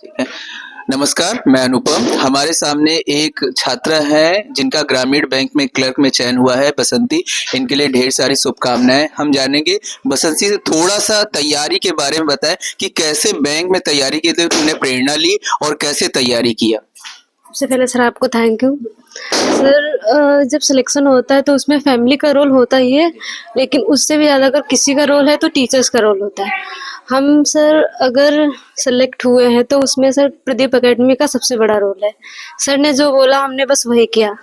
ठीक है। नमस्कार, मैं अनुपम। हमारे सामने एक छात्रा है जिनका ग्रामीण बैंक में क्लर्क में चयन हुआ है, बसंती। इनके लिए ढेर सारी शुभकामनाएं। हम जानेंगे बसंती से थोड़ा सा तैयारी के बारे में बताएं कि कैसे बैंक में तैयारी के लिए तुमने प्रेरणा ली और कैसे तैयारी किया। सबसे पहले सर आपको थैंक यू सर। जब सिलेक्शन होता है तो उसमें फैमिली का रोल होता ही है, लेकिन उससे भी ज़्यादा अगर किसी का रोल है तो टीचर्स का रोल होता है। हम सर अगर सेलेक्ट हुए हैं तो उसमें सर प्रदीप एकेडमी का सबसे बड़ा रोल है। सर ने जो बोला हमने बस वही किया।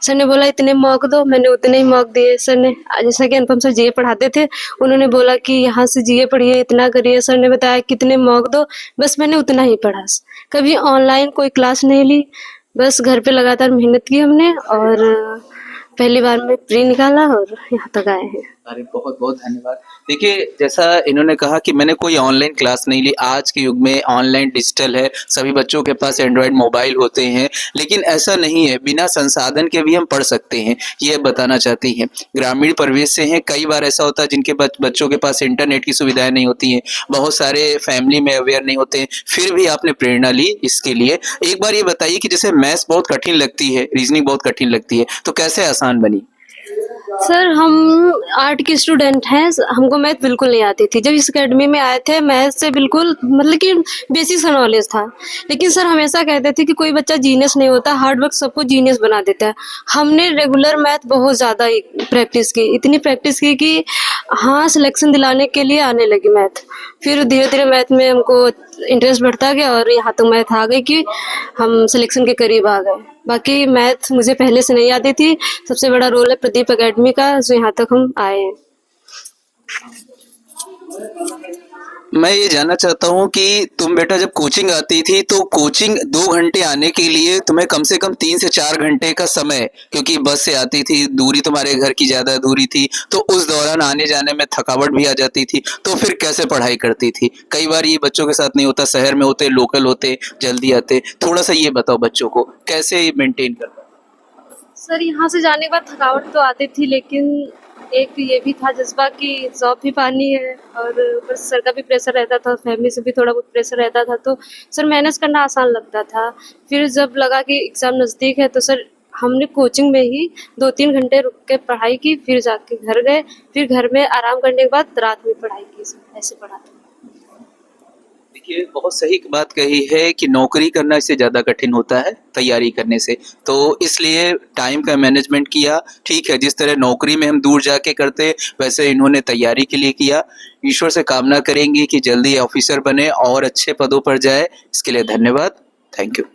सर ने बोला इतने मॉक दो, मैंने उतने ही मॉक दिए। सर ने जैसा कि अनुपम सर जीए पढ़ाते थे, उन्होंने बोला कि यहाँ से जीए पढ़िए, इतना करिए। सर ने बताया कितने मॉक दो, बस मैंने उतना ही पढ़ा। कभी ऑनलाइन कोई क्लास नहीं ली, बस घर पे लगातार मेहनत की हमने और पहली बार में प्री निकाला और यहाँ तक आए हैं। अरे बहुत बहुत धन्यवाद। देखिए, जैसा इन्होंने कहा कि मैंने कोई ऑनलाइन क्लास नहीं ली। आज के युग में ऑनलाइन डिजिटल है, सभी बच्चों के पास एंड्रॉयड मोबाइल होते हैं, लेकिन ऐसा नहीं है, बिना संसाधन के भी हम पढ़ सकते हैं, ये बताना चाहती हैं। ग्रामीण परिवेश से हैं, कई बार ऐसा होता है जिनके बच्चों के पास इंटरनेट की सुविधाएं नहीं होती हैं, बहुत सारे फैमिली में अवेयर नहीं होते हैं, फिर भी आपने प्रेरणा ली इसके लिए। एक बार ये बताइए कि जैसे मैथ्स बहुत कठिन लगती है, रीजनिंग बहुत कठिन लगती है, तो कैसे आसान बनी। सर हम आर्ट के स्टूडेंट हैं, हमको मैथ बिल्कुल नहीं आती थी। जब इस एकेडमी में आए थे मैथ से बिल्कुल मतलब कि बेसिक सा नॉलेज था, लेकिन सर हमेशा कहते थे कि कोई बच्चा जीनियस नहीं होता, हार्ड वर्क सबको जीनियस बना देता है। हमने रेगुलर मैथ बहुत ज़्यादा प्रैक्टिस की, इतनी प्रैक्टिस की कि हाँ सिलेक्शन दिलाने के लिए आने लगी मैथ। फिर धीरे धीरे मैथ में हमको इंटरेस्ट बढ़ता गया और यहाँ तक मैथ आ गई कि हम सिलेक्शन के करीब आ गए। बाकी मैथ मुझे पहले से नहीं आती थी। सबसे बड़ा रोल है प्रदीप एकेडमी का, जो यहाँ तक हम आए हैं। मैं ये जानना चाहता हूँ कि तुम बेटा जब कोचिंग आती थी तो कोचिंग 2 घंटे आने के लिए तुम्हें कम से कम 3 से 4 घंटे का समय, क्योंकि बस से आती थी, दूरी तुम्हारे घर की ज़्यादा दूरी थी, तो उस दौरान आने जाने में थकावट भी आ जाती थी, तो फिर कैसे पढ़ाई करती थी। कई बार ये बच्चों के साथ नहीं होता, शहर में होते, लोकल होते, जल्दी आते, थोड़ा सा ये बताओ बच्चों को कैसे मेंटेन करता। सर यहाँ से जाने के बाद थकावट तो आती थी, लेकिन एक ये भी था जज्बा कि जॉब भी पानी है और ऊपर से सर का भी प्रेशर रहता था, फैमिली से भी थोड़ा बहुत प्रेशर रहता था, तो सर मैनेज करना आसान लगता था। फिर जब लगा कि एग्ज़ाम नज़दीक है तो सर हमने कोचिंग में ही 2-3 घंटे रुक के पढ़ाई की, फिर जाके घर गए, फिर घर में आराम करने के बाद रात में पढ़ाई की। सर ऐसे पढ़ा था। देखिए, बहुत सही बात कही है कि नौकरी करना इससे ज़्यादा कठिन होता है तैयारी करने से, तो इसलिए टाइम का मैनेजमेंट किया। ठीक है, जिस तरह नौकरी में हम दूर जाके करते, वैसे इन्होंने तैयारी के लिए किया। ईश्वर से कामना करेंगे कि जल्दी ऑफिसर बने और अच्छे पदों पर जाए। इसके लिए धन्यवाद। Thank you.